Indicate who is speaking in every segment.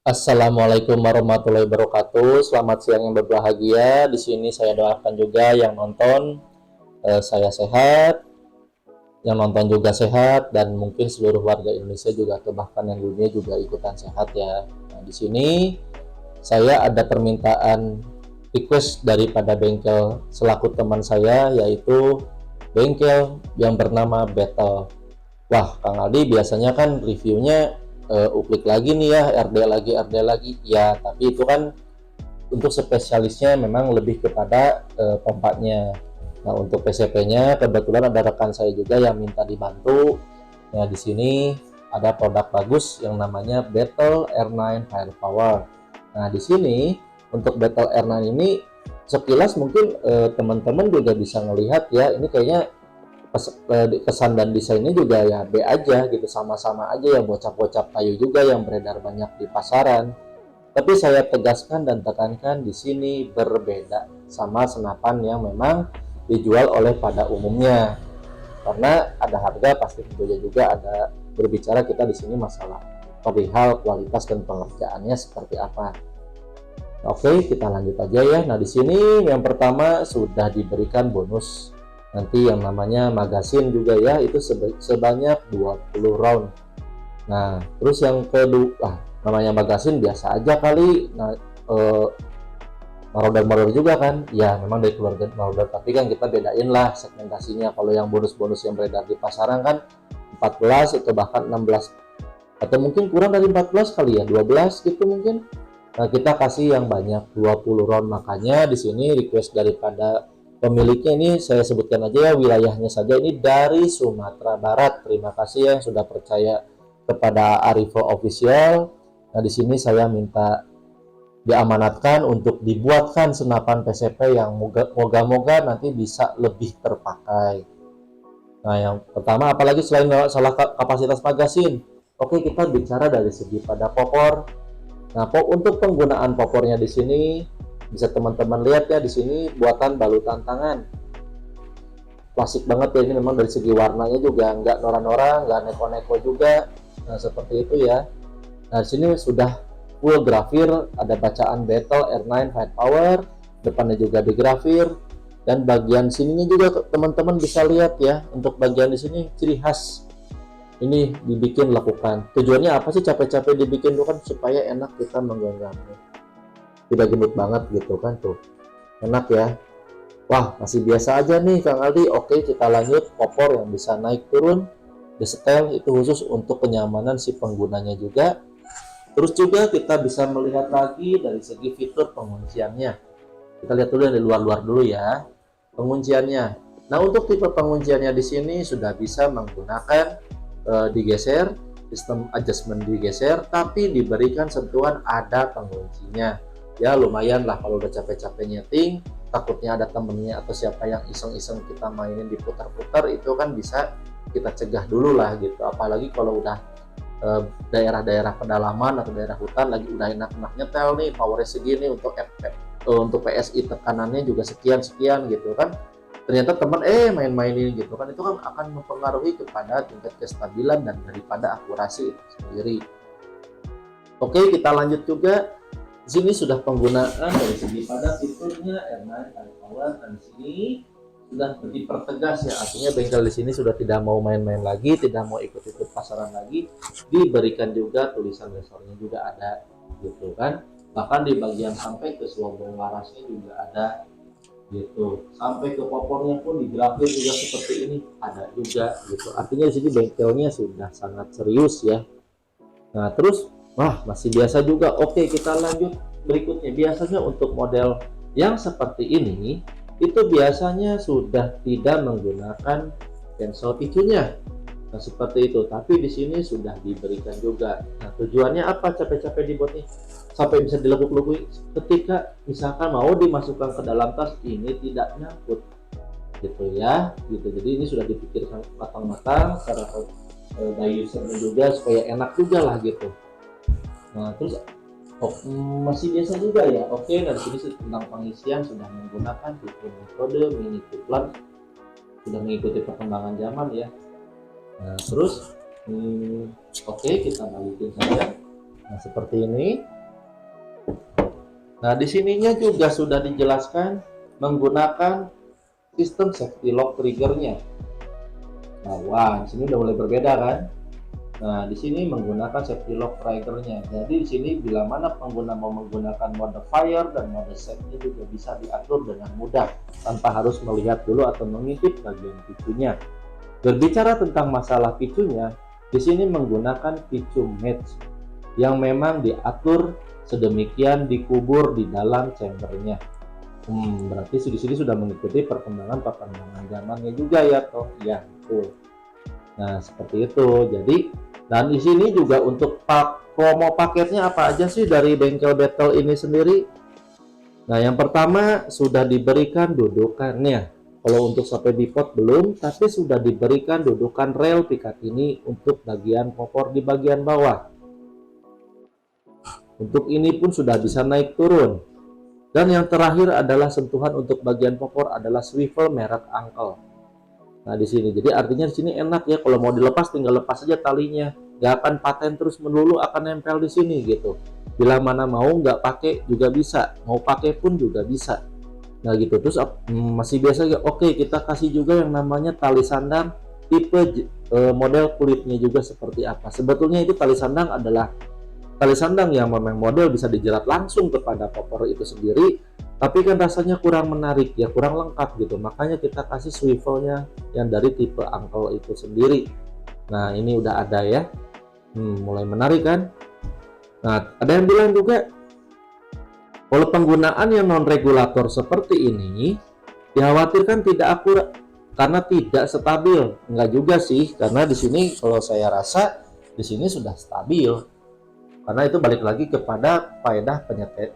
Speaker 1: Assalamualaikum warahmatullahi wabarakatuh. Selamat siang yang berbahagia. Di sini saya doakan juga yang nonton saya sehat, yang nonton juga sehat, dan mungkin seluruh warga Indonesia juga atau bahkan yang dunia juga ikutan sehat ya. Nah, di sini saya ada permintaan request daripada bengkel selaku teman saya, yaitu bengkel yang bernama Battle. Wah, Kang Aldi biasanya kan reviewnya uklik lagi nih ya, RD lagi. Ya, tapi itu kan untuk spesialisnya memang lebih kepada pompanya. Nah, untuk PCP-nya kebetulan ada rekan saya juga yang minta dibantu. Nah, di sini ada produk bagus yang namanya Battle R9 Firepower. Nah, di sini untuk Battle R9 ini sekilas mungkin teman-teman juga bisa melihat ya, ini kayaknya kesan dan desainnya juga ya B aja gitu, sama-sama aja ya, bocap-bocap kayu juga yang beredar banyak di pasaran. Tapi saya tegaskan dan tekankan di sini berbeda sama senapan yang memang dijual oleh pada umumnya. Karena ada harga pasti tentunya juga ada berbicara kita di sini masalah perihal kualitas dan pengerjaannya seperti apa. Oke, kita lanjut aja ya. Nah, di sini yang pertama sudah diberikan bonus nanti yang namanya magasin juga ya, itu sebanyak 20 round. Nah, terus yang kedua, namanya magasin biasa aja kali. Nah, marauder juga kan, ya memang dari keluarga marauder, tapi kan kita bedain lah segmentasinya. Kalau yang bonus-bonus yang beredar di pasaran kan 14 atau bahkan 16, atau mungkin kurang dari 14 kali ya, 12 gitu mungkin. Nah, kita kasih yang banyak 20 round. Makanya di sini request daripada pemiliknya, ini saya sebutkan aja ya wilayahnya saja, ini dari Sumatera Barat. Terima kasih yang sudah percaya kepada Arifo Official. Nah, di sini saya minta diamanatkan untuk dibuatkan senapan PCP yang moga-moga nanti bisa lebih terpakai. Nah, yang pertama apalagi selain salah kapasitas magasin, oke, kita bicara dari segi pada popor. Nah, untuk penggunaan popornya di sini bisa teman-teman lihat ya, di sini buatan balutan tangan. Klasik banget ya, ini memang dari segi warnanya juga nggak nora-nora, nggak neko-neko juga. Nah, seperti itu ya. Nah, di sini sudah full grafir, ada bacaan Battle R9 Firepower, depannya juga digrafir, dan bagian sininya juga teman-teman bisa lihat ya. Untuk bagian di sini ciri khas ini dibikin lakukan. Tujuannya apa sih capek-capek dibikin itu kan supaya enak kita menggenggamnya. Tidak gendut banget gitu kan tuh. Enak ya. Wah, masih biasa aja nih Kang Aldi. Oke, kita lanjut. Popor yang bisa naik turun, disetel itu khusus untuk kenyamanan si penggunanya juga. Terus juga kita bisa melihat lagi dari segi fitur pengunciannya. Kita lihat dulu dari luar-luar dulu ya. Pengunciannya. Nah, untuk tipe pengunciannya di sini sudah bisa menggunakan digeser, sistem adjustment digeser, tapi diberikan sentuhan ada penguncinya. Ya lumayan lah kalau udah capek-capek nyeting, takutnya ada temennya atau siapa yang iseng-iseng kita mainin diputar-putar, itu kan bisa kita cegah dulu lah gitu. Apalagi kalau udah daerah-daerah pedalaman atau daerah hutan lagi udah enak-enak nyetel nih, powernya segini, untuk PSI tekanannya juga sekian-sekian gitu kan, ternyata teman main-mainin gitu kan, itu kan akan mempengaruhi kepada tingkat kestabilan dan daripada akurasi itu sendiri. Oke, kita lanjut juga. Di sini sudah penggunaan dari segi pada fiturnya R9 Power, dan di sini sudah dipertegas ya, artinya bengkel di sini sudah tidak mau main-main lagi, tidak mau ikut-ikut pasaran lagi. Diberikan juga tulisan resornya juga ada gitu kan, bahkan di bagian sampai ke selobong larasnya juga ada gitu, sampai ke popornya pun digrafir juga seperti ini ada juga gitu, artinya di sini bengkelnya sudah sangat serius ya. Nah, terus wah masih biasa juga. Oke, kita lanjut berikutnya. Biasanya untuk model yang seperti ini itu biasanya sudah tidak menggunakan sensor picunya. Nah, seperti itu. Tapi di sini sudah diberikan juga. Nah, tujuannya apa capek-capek dibuat nih? Sampai bisa dilekuk-lekuk ketika misalkan mau dimasukkan ke dalam tas, ini tidak nyangkut gitu ya gitu. Jadi ini sudah dipikirkan matang-matang secara by usernya juga supaya enak juga lah gitu. Nah, terus masih biasa juga ya. Oke, dari sini tentang pengisian sudah menggunakan tipe metode mini coupler, sudah mengikuti perkembangan zaman ya. Nah, terus oke, kita balikin saja. Nah, seperti ini. Nah, di sininya juga sudah dijelaskan menggunakan sistem safety lock triggernya. Nah, wah, di sini udah mulai berbeda kan? Nah, di sini menggunakan safety lock triggernya. Jadi di sini bila mana pengguna mau menggunakan mode fire dan mode safe-nya juga bisa diatur dengan mudah tanpa harus melihat dulu atau mengintip bagian picunya. Berbicara tentang masalah picunya, di sini menggunakan picu match yang memang diatur sedemikian dikubur di dalam chambernya. Berarti di sini sudah mengikuti perkembangan zamannya juga ya, toh? Ya, betul. Nah, seperti itu. Jadi, dan di sini juga untuk promo paketnya apa aja sih dari bengkel Battle ini sendiri? Nah, yang pertama sudah diberikan dudukannya. Kalau untuk sampai di pot belum, tapi sudah diberikan dudukan rel pikat ini untuk bagian popor di bagian bawah. Untuk ini pun sudah bisa naik turun. Dan yang terakhir adalah sentuhan untuk bagian popor adalah swivel merek Uncle. Nah, di sini jadi artinya di sini enak ya, kalau mau dilepas tinggal lepas saja talinya, nggak akan paten terus melulu, akan nempel di sini gitu. Bila mana mau nggak pakai juga bisa, mau pakai pun juga bisa. Nah gitu, terus masih biasa ya. Oke, kita kasih juga yang namanya tali sandang tipe model kulitnya juga seperti apa. Sebetulnya itu tali sandang adalah tali sandang yang memang model bisa dijerat langsung kepada popor itu sendiri, tapi kan rasanya kurang menarik ya, kurang lengkap gitu. Makanya kita kasih swivelnya yang dari tipe Uncle itu sendiri. Nah, ini udah ada ya. Mulai menarik kan? Nah, ada yang bilang juga kalau penggunaan yang non regulator seperti ini dikhawatirkan tidak akurat karena tidak stabil. Enggak juga sih, karena di sini kalau saya rasa di sini sudah stabil. Karena itu balik lagi kepada faedah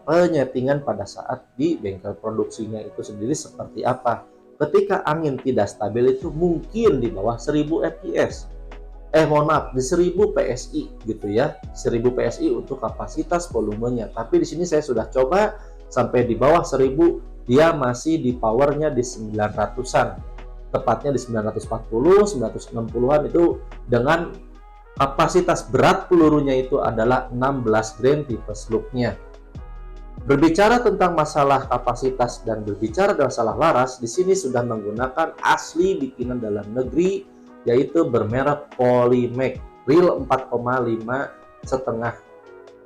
Speaker 1: penyetingan pada saat di bengkel produksinya itu sendiri seperti apa. Ketika angin tidak stabil itu mungkin di bawah 1000 fps. Mohon maaf, di 1000 PSI gitu ya. 1000 PSI untuk kapasitas volumenya. Tapi di sini saya sudah coba sampai di bawah 1000, dia masih di powernya di 900-an. Tepatnya di 940, 960-an itu dengan kapasitas berat pelurunya itu adalah 16 grain tipe slug-nya. Berbicara tentang masalah kapasitas dan berbicara tentang masalah laras, di sini sudah menggunakan asli bikinan dalam negeri, yaitu bermerek Polymag real 4,5 setengah.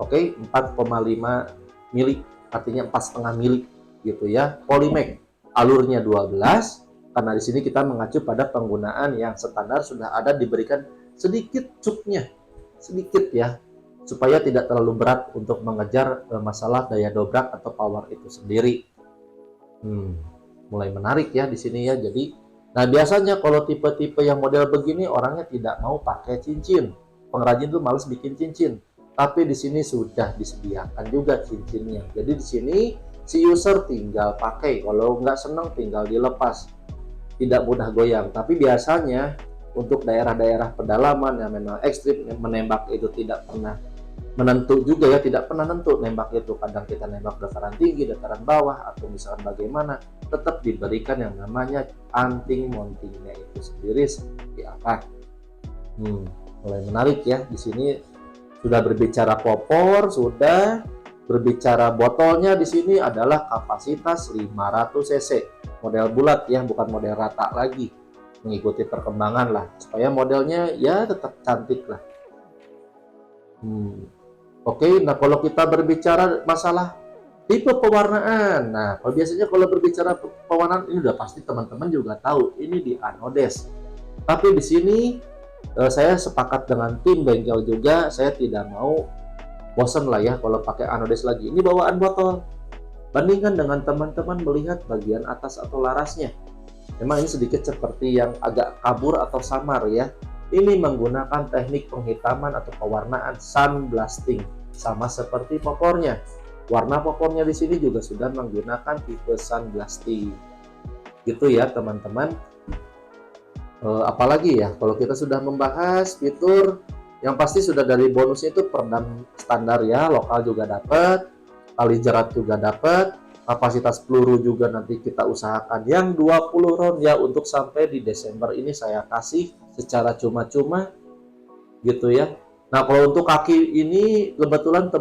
Speaker 1: Oke, 4,5 mili, artinya 4,5 mili gitu ya. Polymag, alurnya 12. Karena di sini kita mengacu pada penggunaan yang standar sudah ada, diberikan sedikit cupnya, sedikit ya, supaya tidak terlalu berat untuk mengejar masalah daya dobrak atau power itu sendiri. Mulai menarik ya di sini ya. Jadi, nah biasanya kalau tipe-tipe yang model begini orangnya tidak mau pakai cincin. Pengrajin tuh males bikin cincin. Tapi di sini sudah disediakan juga cincinnya. Jadi di sini si user tinggal pakai. Kalau nggak seneng tinggal dilepas. Tidak mudah goyang. Tapi biasanya untuk daerah-daerah pedalaman yang memang ekstrim, menembak itu tidak pernah menentu juga ya, tidak pernah nentu nembak itu. Kadang kita nembak dataran tinggi, dataran bawah, atau misalkan bagaimana, tetap diberikan yang namanya anting mountingnya itu sendiri seperti apa. Mulai menarik ya. Di sini sudah berbicara popor, sudah berbicara botolnya. Di sini adalah kapasitas 500 cc, model bulat ya, bukan model rata lagi. Mengikuti perkembangan lah, supaya modelnya ya tetap cantik lah. Oke, nah kalau kita berbicara masalah tipe pewarnaan, nah kalau biasanya kalau berbicara pewarnaan ini udah pasti teman-teman juga tahu, ini di anodes. Tapi di sini saya sepakat dengan tim bengkel juga, saya tidak mau bosan lah ya kalau pakai anodes lagi. Ini bawaan botol. Bandingkan dengan teman-teman melihat bagian atas atau larasnya. Memang ini sedikit seperti yang agak kabur atau samar ya. Ini menggunakan teknik penghitaman atau pewarnaan sandblasting, sama seperti popornya. Warna popornya di sini juga sudah menggunakan tipe sandblasting. Gitu ya teman-teman. Apalagi ya, kalau kita sudah membahas fitur, yang pasti sudah dari bonusnya itu peredam standar ya, lokal juga dapat, tali jerat juga dapat. Kapasitas peluru juga nanti kita usahakan yang 20 round ya, untuk sampai di Desember ini saya kasih secara cuma-cuma gitu ya. Nah, kalau untuk kaki ini kebetulan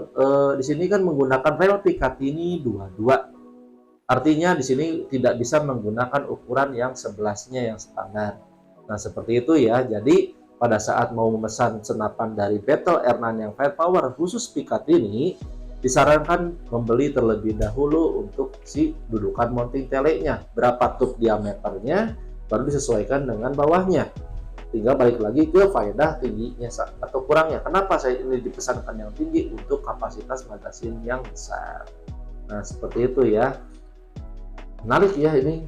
Speaker 1: di sini kan menggunakan rel pikat ini 22. Artinya di sini tidak bisa menggunakan ukuran yang 11-nya yang standar. Nah, seperti itu ya. Jadi pada saat mau memesan senapan dari Battle R9 yang Firepower khusus pikat ini, disarankan membeli terlebih dahulu untuk si dudukan mounting telenya. Berapa tub diameternya, baru disesuaikan dengan bawahnya. Tinggal balik lagi ke faedah tingginya atau kurangnya. Kenapa saya ini dipesankan yang tinggi? Untuk kapasitas magasin yang besar. Nah, seperti itu ya. Menarik ya ini.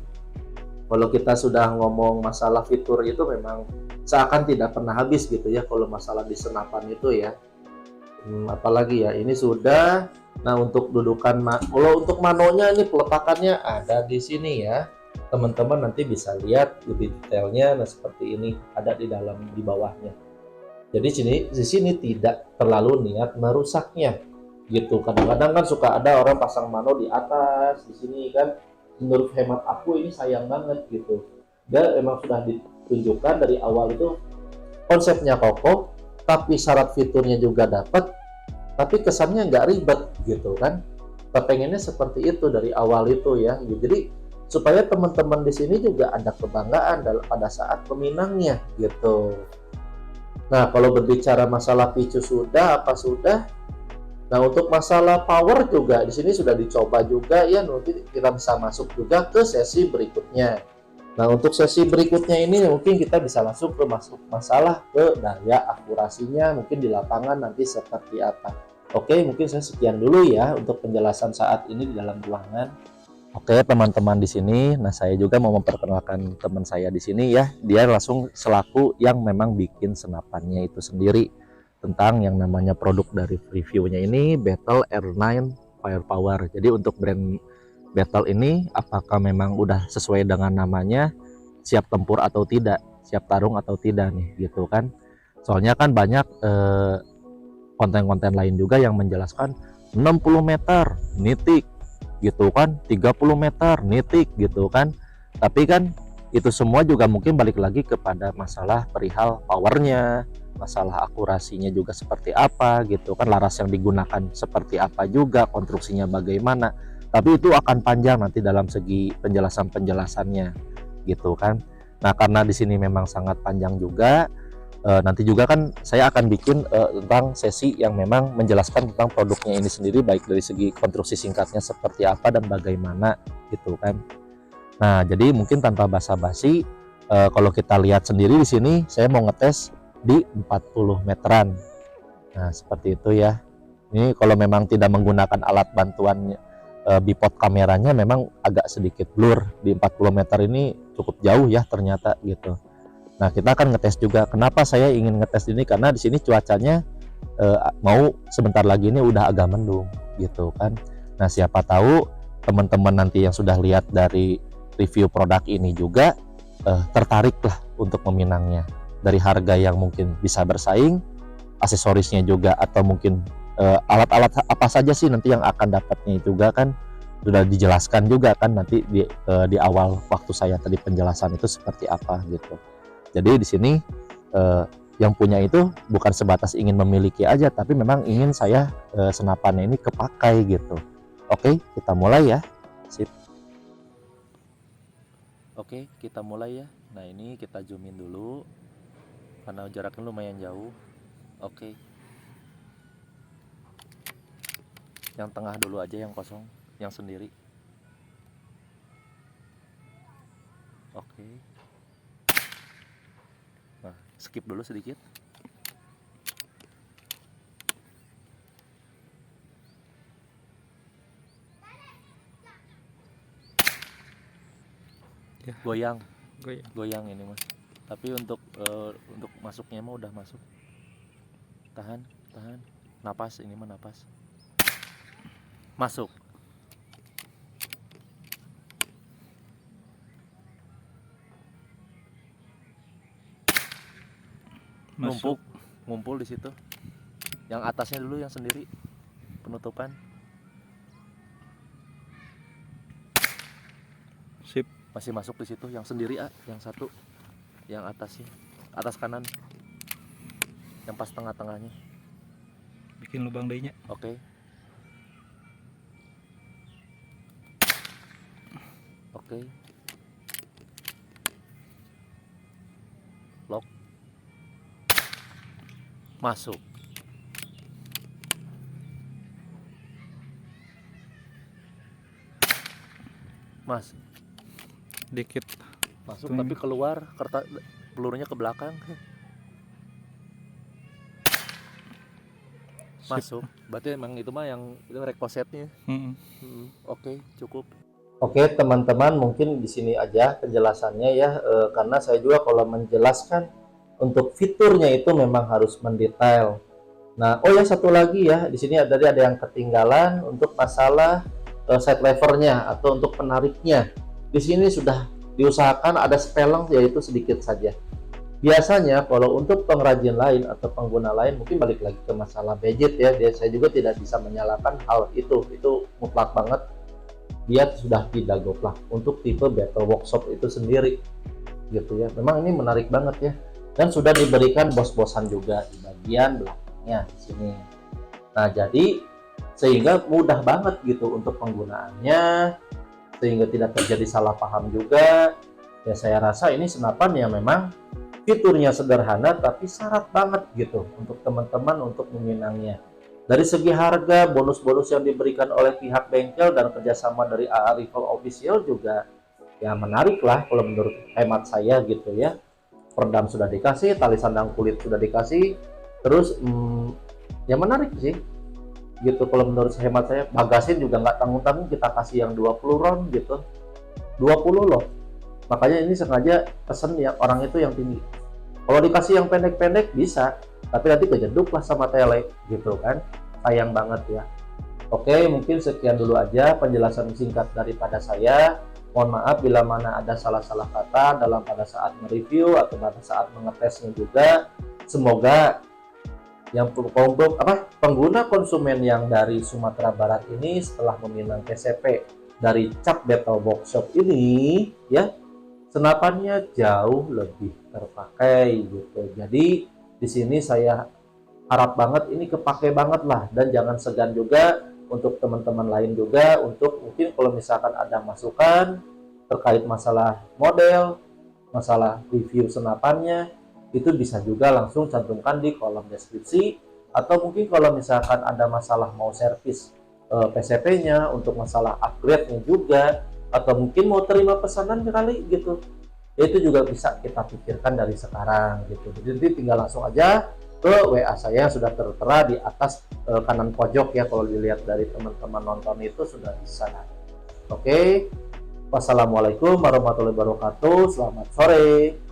Speaker 1: Kalau kita sudah ngomong masalah fitur itu memang seakan tidak pernah habis gitu ya kalau masalah di senapan itu ya. Apalagi ya ini sudah. Nah, untuk dudukan kalau untuk manonya ini peletakannya ada di sini ya. Teman-teman nanti bisa lihat lebih detailnya. Nah, seperti ini ada di bawahnya. Jadi di sini tidak terlalu niat merusaknya gitu. Kadang-kadang kan suka ada orang pasang mano di atas di sini kan. Menurut hemat aku ini sayang banget gitu. Dia memang sudah ditunjukkan dari awal itu konsepnya kokoh, tapi syarat fiturnya juga dapat, tapi kesannya nggak ribet gitu kan. Kita pengennya seperti itu dari awal itu ya. Jadi supaya teman-teman di sini juga ada kebanggaan pada saat peminangnya gitu. Nah, kalau berbicara masalah picu sudah apa sudah. Nah, untuk masalah power juga di sini sudah dicoba juga ya, nanti kita bisa masuk juga ke sesi berikutnya. Nah, untuk sesi berikutnya ini mungkin kita bisa langsung ke masalah ke daya akurasinya mungkin di lapangan nanti seperti apa. Oke, mungkin saya sekian dulu ya untuk penjelasan saat ini di dalam ruangan. Oke, teman-teman di sini, nah saya juga mau memperkenalkan teman saya di sini ya. Dia langsung selaku yang memang bikin senapannya itu sendiri tentang yang namanya produk dari reviewnya ini Battle R9 Firepower. Jadi untuk brand Battle ini apakah memang udah sesuai dengan namanya, siap tempur atau tidak, siap tarung atau tidak nih gitu kan. Soalnya kan banyak konten-konten lain juga yang menjelaskan 60 meter nitik gitu kan, 30 meter nitik gitu kan. Tapi kan itu semua juga mungkin balik lagi kepada masalah perihal powernya, masalah akurasinya juga seperti apa gitu kan, laras yang digunakan seperti apa juga, konstruksinya bagaimana. Tapi itu akan panjang nanti dalam segi penjelasannya gitu kan. Nah, karena di sini memang sangat panjang juga, nanti juga kan saya akan bikin tentang sesi yang memang menjelaskan tentang produknya ini sendiri, baik dari segi konstruksi singkatnya seperti apa dan bagaimana gitu kan. Nah, jadi mungkin tanpa basa-basi, kalau kita lihat sendiri di sini saya mau ngetes di 40 meteran. Nah, seperti itu ya. Ini kalau memang tidak menggunakan alat bantuan bipod kameranya memang agak sedikit blur. Di 40 meter ini cukup jauh ya ternyata gitu. Nah, kita akan ngetes juga. Kenapa saya ingin ngetes ini? Karena di sini cuacanya mau sebentar lagi ini udah agak mendung gitu kan. Nah, siapa tahu teman-teman nanti yang sudah lihat dari review produk ini juga tertarik lah untuk meminangnya. Dari harga yang mungkin bisa bersaing, aksesorisnya juga, atau mungkin alat-alat apa saja sih nanti yang akan dapatnya juga kan sudah dijelaskan juga kan nanti di awal waktu saya tadi penjelasan itu seperti apa gitu. Jadi di sini yang punya itu bukan sebatas ingin memiliki aja, tapi memang ingin saya senapannya ini kepakai gitu. Oke, kita mulai ya. Sip. Oke, kita mulai ya. Nah, ini kita zoomin dulu karena jaraknya lumayan jauh. Oke. Yang tengah dulu aja, yang kosong, yang sendiri. Oke. Nah, skip dulu sedikit. Ya. Goyang ini mas. Tapi untuk masuknya mah udah masuk. Tahan. Napas, ini mah napas. Masuk. Ngumpul di situ. Yang atasnya dulu, yang sendiri penutupan. Sip. Masih masuk di situ, yang sendiri yang satu, yang atasnya, atas kanan, yang pas tengah-tengahnya.
Speaker 2: bikin lubang deui nya.
Speaker 1: Oke. Oke. Lock. Masuk. Mas.
Speaker 2: Dikit.
Speaker 1: Masuk tapi keluar pelurunya ke belakang. Masuk. Berarti emang itu mah yang itu rekosetnya. Oke, cukup. Oke, teman-teman, mungkin di sini aja penjelasannya ya, karena saya juga kalau menjelaskan untuk fiturnya itu memang harus mendetail. Nah, oh ya satu lagi ya, di sini ada yang ketinggalan untuk masalah side levernya atau untuk penariknya. Di sini sudah diusahakan ada speleng yaitu sedikit saja. Biasanya kalau untuk pengrajin lain atau pengguna lain mungkin balik lagi ke masalah budget ya, saya juga tidak bisa menyalahkan hal itu mutlak banget dia sudah tidak goplak untuk tipe battle workshop itu sendiri gitu ya. Memang ini menarik banget ya, dan sudah diberikan bos-bosan juga di bagian belakangnya di sini. Nah, jadi sehingga mudah banget gitu untuk penggunaannya, sehingga tidak terjadi salah paham juga ya. Saya rasa ini senapan yang memang fiturnya sederhana tapi syarat banget gitu untuk teman-teman untuk meminangnya. Dari segi harga, bonus-bonus yang diberikan oleh pihak bengkel dan kerjasama dari AA Rifle Official juga ya menarik lah kalau menurut hemat saya gitu ya. Peredam sudah dikasih, tali sandang kulit sudah dikasih, terus ya menarik sih gitu kalau menurut hemat saya. Bagasin juga nggak tanggung-tanggung, kita kasih yang 20 round gitu, 20 loh. Makanya ini sengaja pesen ya orang itu yang tinggi. Kalau dikasih yang pendek-pendek bisa, tapi nanti kejeduk lah sama tele gitu kan, sayang banget ya. Oke, mungkin sekian dulu aja penjelasan singkat daripada saya. Mohon maaf bila mana ada salah-salah kata dalam pada saat mereview atau pada saat mengetesnya juga. Semoga yang pengguna konsumen yang dari Sumatera Barat ini setelah meminang PCP dari cap battle workshop ini ya, senapannya jauh lebih terpakai gitu. Jadi di sini saya harap banget ini kepake banget lah, dan jangan segan juga untuk teman-teman lain juga untuk mungkin kalau misalkan ada masukan terkait masalah model, masalah review senapannya, itu bisa juga langsung cantumkan di kolom deskripsi, atau mungkin kalau misalkan ada masalah mau servis PCP-nya untuk masalah upgrade-nya juga, atau mungkin mau terima pesanan kali gitu, ya itu juga bisa kita pikirkan dari sekarang gitu. Jadi tinggal langsung aja ke WA saya, sudah tertera di atas kanan pojok ya, kalau dilihat dari teman-teman nonton itu sudah bisa. Oke, wassalamualaikum warahmatullahi wabarakatuh, selamat sore.